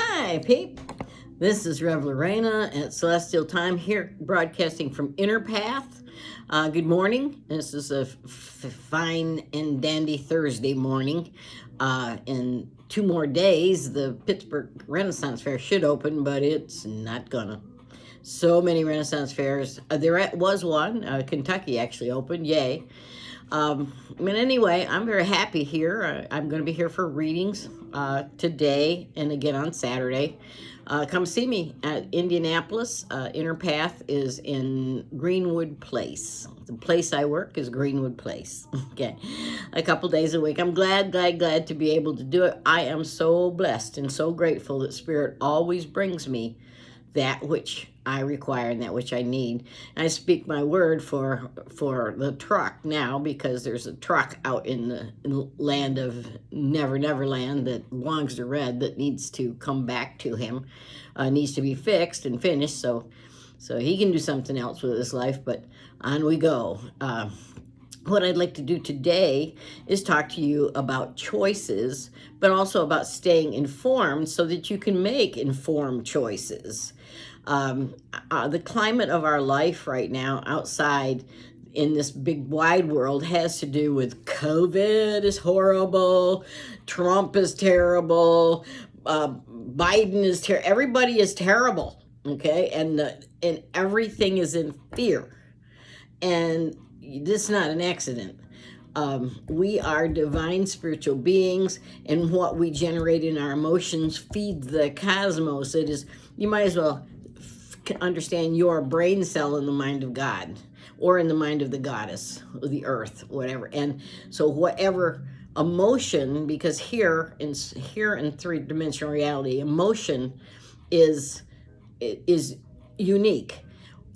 Hi, Pete. This is Rev Lorena at Celestial Time here, broadcasting from Inner Path. Good morning. This is a fine and dandy Thursday morning. In 2 more days, the Pittsburgh Renaissance Fair should open, but it's not gonna. So many Renaissance fairs. There was one. Kentucky actually opened. Yay. But anyway, I'm very happy here. I'm going to be here for readings today and again on Saturday. Come see me at Indianapolis. Inner Path is in Greenwood Place. The place I work is Greenwood Place. Okay, a couple days a week. I'm glad to be able to do it. I am so blessed and so grateful that Spirit always brings me that which I require and that which I need. And I speak my word for the truck now, because there's a truck out in the land of Never Land that belongs to Red that needs to come back to him, needs to be fixed and finished so he can do something else with his life. But on we go. What I'd like to do today is talk to you about choices, but also about staying informed so that you can make informed choices. The climate of our life right now outside in this big wide world has to do with COVID is horrible, Trump is terrible, Biden is terrible, everybody is terrible, okay? And everything is in fear. And this is not an accident. We are divine spiritual beings, and what we generate in our emotions feeds the cosmos. It is, you might as well understand your brain cell in the mind of God, or in the mind of the goddess, or the earth, whatever. And so whatever emotion, because here in three-dimensional reality, emotion is unique.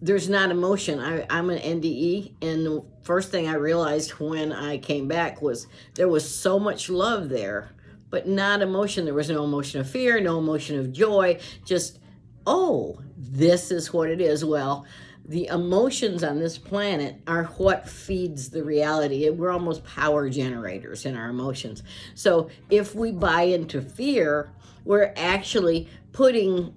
There's not emotion. I'm an NDE, and the first thing I realized when I came back was there was so much love there, but not emotion. There was no emotion of fear, no emotion of joy, just, oh, this is what it is. Well, the emotions on this planet are what feeds the reality. We're almost power generators in our emotions. So if we buy into fear, we're actually putting,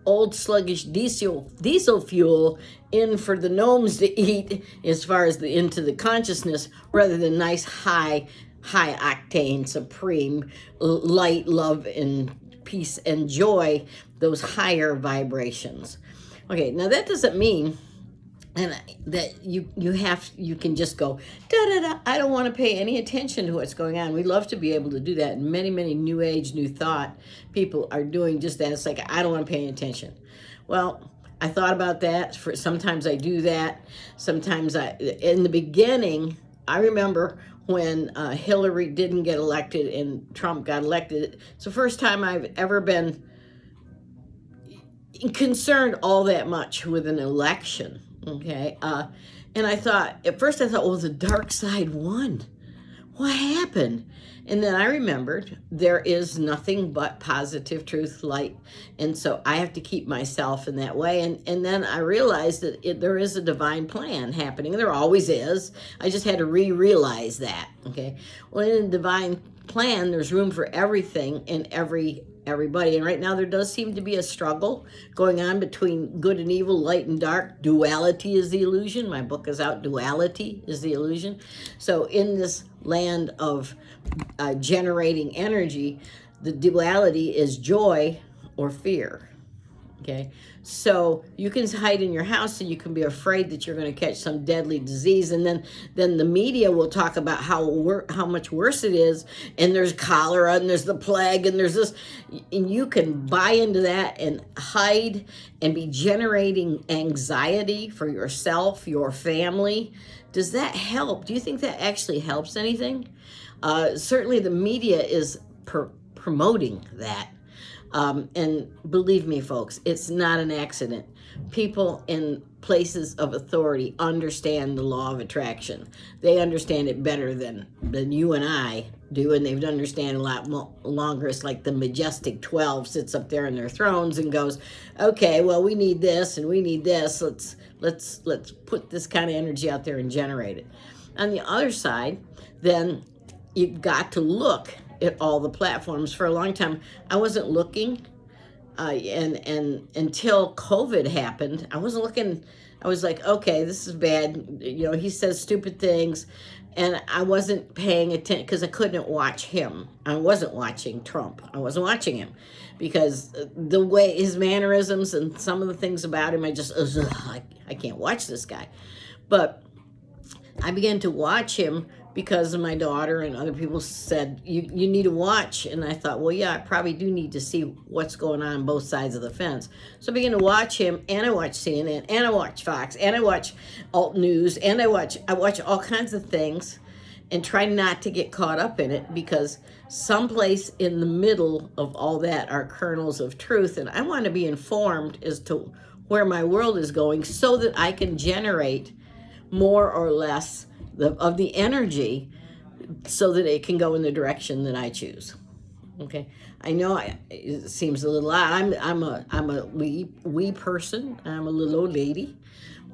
old sluggish diesel fuel in for the gnomes to eat, as far as into the consciousness, rather than nice high octane supreme light, love, and peace and joy, those higher vibrations. Okay, now that doesn't mean that you can just go da da da. I don't want to pay any attention to what's going on. We love to be able to do that, and many new age, new thought people are doing just that. It's like, I don't want to pay any attention. Well, I thought about that. Sometimes I do that. Sometimes in the beginning, I remember when Hillary didn't get elected and Trump got elected. It's the first time I've ever been concerned all that much with an election. Okay. And at first I thought, well, the dark side won. What happened? And then I remembered there is nothing but positive truth, light. And so I have to keep myself in that way. And then I realized that there is a divine plan happening. There always is. I just had to realize that. Okay. Well, in a divine plan, there's room for everything and everybody. And right now there does seem to be a struggle going on between good and evil, light and dark. Duality is the illusion. My book is out. Duality is the illusion. So in this land of generating energy, the duality is joy or fear. Okay, so you can hide in your house and you can be afraid that you're going to catch some deadly disease, and then the media will talk about how much worse it is, and there's cholera and there's the plague and there's this, and you can buy into that and hide and be generating anxiety for yourself, your family. Does that help? Do you think that actually helps anything? Certainly the media is promoting that. And believe me, folks, it's not an accident. People in places of authority understand the law of attraction. They understand it better than you and I do, and they've understand a lot longer. It's like the majestic 12 sits up there in their thrones and goes, okay, well, we need this and we need this. Let's put this kind of energy out there and generate it. On the other side, then you've got to look at all the platforms. For a long time, I wasn't looking, and until COVID happened, I wasn't looking. I was like, okay, this is bad. He says stupid things, and I wasn't paying attention because I couldn't watch him. I wasn't watching Trump. I wasn't watching him because the way his mannerisms and some of the things about him, I can't watch this guy. But I began to watch him because of my daughter, and other people said, you need to watch. And I thought, well, yeah, I probably do need to see what's going on both sides of the fence. So I began to watch him, and I watch CNN, and I watch Fox, and I watch alt news, and I watch all kinds of things, and try not to get caught up in it, because someplace in the middle of all that are kernels of truth. And I want to be informed as to where my world is going so that I can generate more or less of the energy so that it can go in the direction that I choose. Okay, I know it seems a little odd. I'm a we person. I'm a little old lady,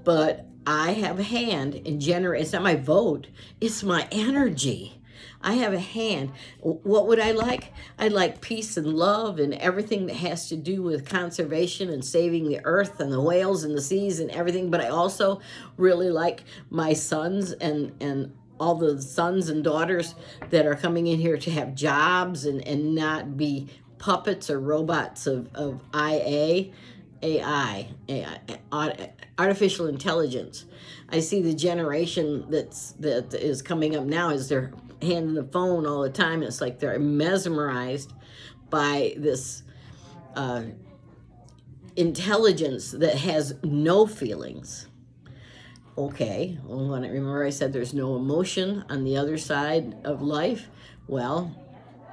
but I have a hand in generate. It's not my vote. It's my energy. I have a hand. What would I like? I'd like peace and love and everything that has to do with conservation and saving the earth and the whales and the seas and everything. But I also really like my sons and all the sons and daughters that are coming in here to have jobs and not be puppets or robots of AI, artificial intelligence. I see the generation that is coming up now is they're handing the phone all the time. It's like they're mesmerized by this intelligence that has no feelings. Okay, well, when remember I said there's no emotion on the other side of life? Well,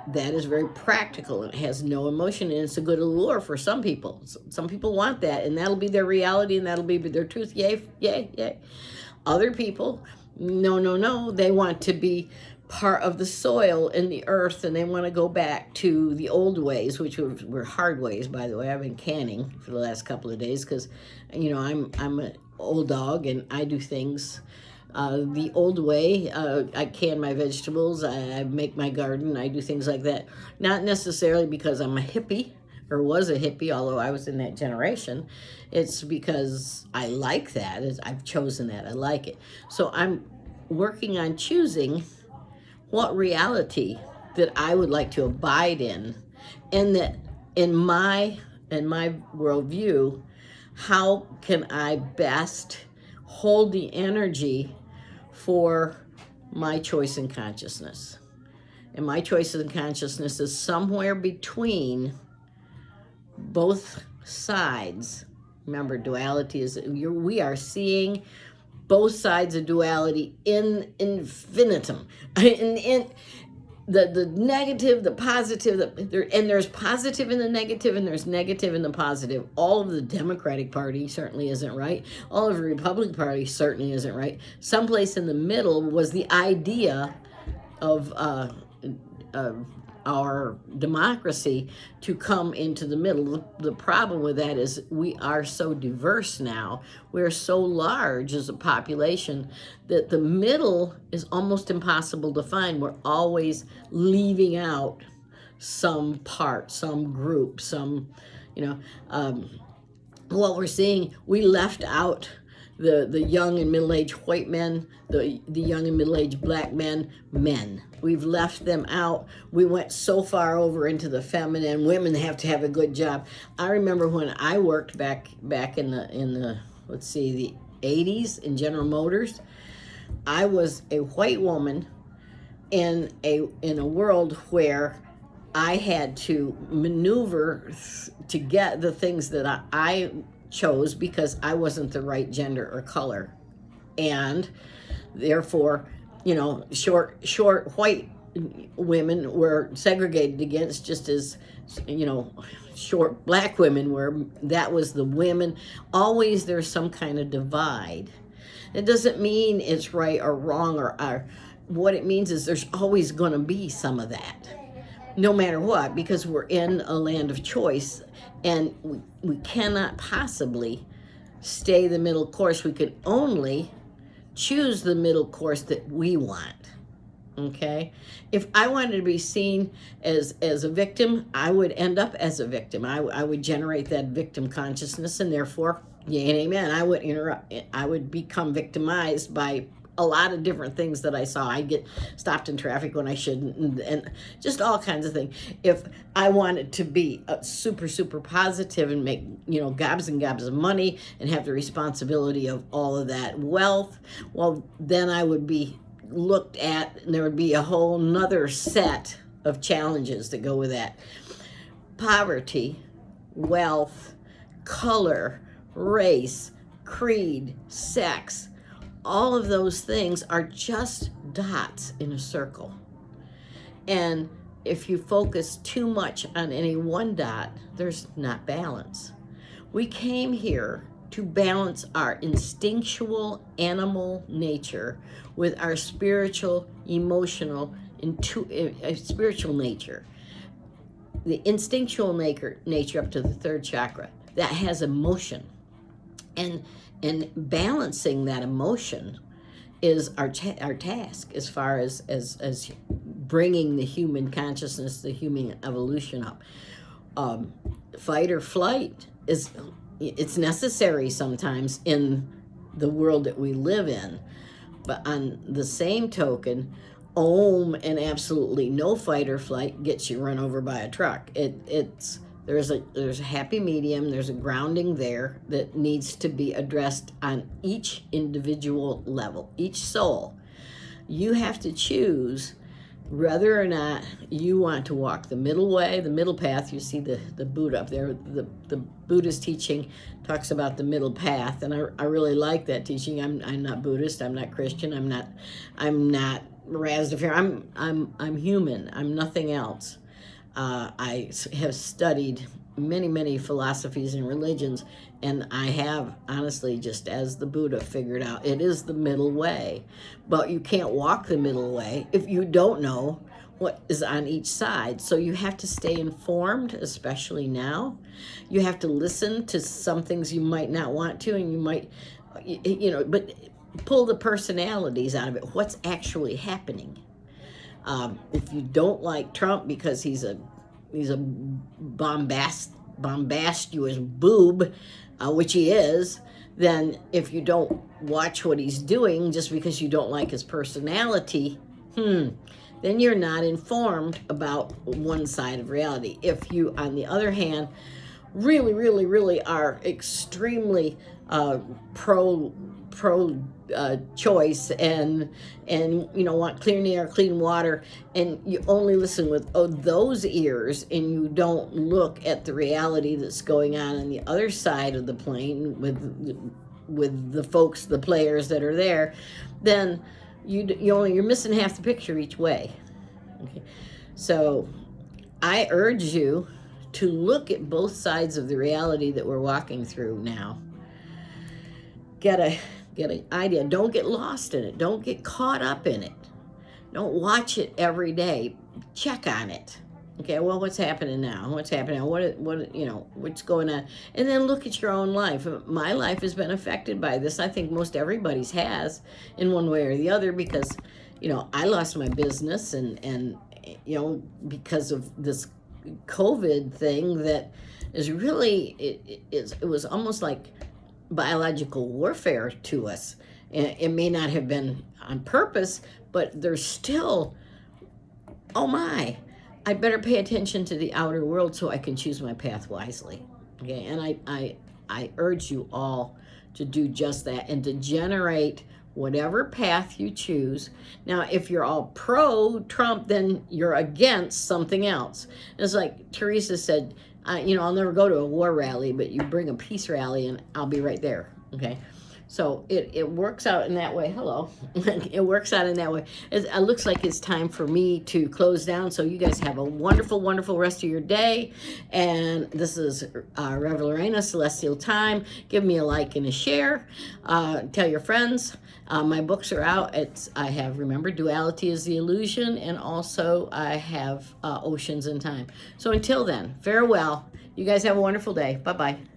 that is very practical. It has no emotion, and it's a good allure for some people. Some people want that, and that'll be their reality, and that'll be their truth. Yay, yay, yay. Other people, no. They want to be part of the soil and the earth, and they want to go back to the old ways, which were hard ways, by the way. I've been canning for the last couple of days because, I'm an old dog, and I do things the old way. I can my vegetables, I make my garden, I do things like that. Not necessarily because I'm a hippie or was a hippie, although I was in that generation. It's because I like that. I've chosen that. I like it. So I'm working on choosing what reality that I would like to abide in, and that in my worldview, how can I best hold the energy for my choice in consciousness. And my choice in consciousness is somewhere between both sides. Remember, duality is, we are seeing both sides of duality in infinitum. In the negative, the positive, and there's positive in the negative, and there's negative in the positive. All of the Democratic Party certainly isn't right. All of the Republican Party certainly isn't right. Someplace in the middle was the idea of our democracy to come into the middle. The problem with that is we are so diverse now. We're so large as a population that the middle is almost impossible to find. We're always leaving out some part, some group, what we're seeing, we left out the young and middle-aged white men, the young and middle-aged black men. We've left them out. We went so far over into the feminine. Women have to have a good job. I remember when I worked back in the the 80s in General Motors. I was a white woman in a world where I had to maneuver to get the things that I chose because I wasn't the right gender or color. And therefore, short white women were segregated against, just as, short black women were. That was the women. Always there's some kind of divide. It doesn't mean it's right or wrong or what it means is there's always going to be some of that, no matter what, because we're in a land of choice, and we cannot possibly stay the middle course. We can only choose the middle course that we want. Okay, if I wanted to be seen as a victim, I would end up as a victim. I would generate that victim consciousness, and therefore, yeah, and amen, I would become victimized by a lot of different things that I saw. I get stopped in traffic when I shouldn't, and just all kinds of things. If I wanted to be super positive and make, you know, gobs and gobs of money and have the responsibility of all of that wealth, well, then I would be looked at, and there would be a whole nother set of challenges that go with that. Poverty, wealth, color, race, creed, sex, all of those things are just dots in a circle. And if you focus too much on any one dot, there's not balance. We came here to balance our instinctual animal nature with our spiritual, emotional, spiritual nature. The instinctual nature up to the third chakra, that has emotion. And balancing that emotion is our task as far as bringing the human consciousness, the human evolution up. Fight or flight it's necessary sometimes in the world that we live in, but on the same token, and absolutely no fight or flight gets you run over by a truck. There's a happy medium. There's a grounding there that needs to be addressed on each individual level, each soul. You have to choose whether or not you want to walk the middle way, the middle path. You see the Buddha up there. The Buddhist teaching talks about the middle path, and I really like that teaching. I'm not Buddhist. I'm not Christian. I'm not Rastafari. I'm human. I'm nothing else. I have studied many philosophies and religions, and I have honestly, just as the Buddha figured out, it is the middle way. But you can't walk the middle way if you don't know what is on each side. So you have to stay informed, especially now. You have to listen to some things you might not want to, and you might, but pull the personalities out of it. What's actually happening? If you don't like Trump because he's a bombastious boob, which he is, then if you don't watch what he's doing just because you don't like his personality, then you're not informed about one side of reality. If you, on the other hand, really are extremely pro choice and want clean air, clean water, and you only listen with those ears, and you don't look at the reality that's going on the other side of the plane with the folks, the players that are there, then you're missing half the picture each way. Okay, so I urge you to look at both sides of the reality that we're walking through now. Get an idea. Don't get lost in it. Don't get caught up in it. Don't watch it every day. Check on it. Okay, well, what's happening now? What's happening? What's going on? And then look at your own life. My life has been affected by this. I think most everybody's has in one way or the other, because, I lost my business and because of this COVID thing that is really, it was almost like biological warfare to us. It may not have been on purpose, but there's still, oh my, I better pay attention to the outer world so I can choose my path wisely. Okay, and I urge you all to do just that and to generate whatever path you choose. Now, if you're all pro-Trump, then you're against something else. It's like Teresa said, I'll never go to a war rally, but you bring a peace rally and I'll be right there, okay? So it works out in that way. Hello. It works out in that way. It looks like it's time for me to close down. So you guys have a wonderful rest of your day. And this is Rev Lorena, Celestial Time. Give me a like and a share. Tell your friends. My books are out. I have, remember, Duality is the Illusion. And also I have Oceans in Time. So until then, farewell. You guys have a wonderful day. Bye-bye.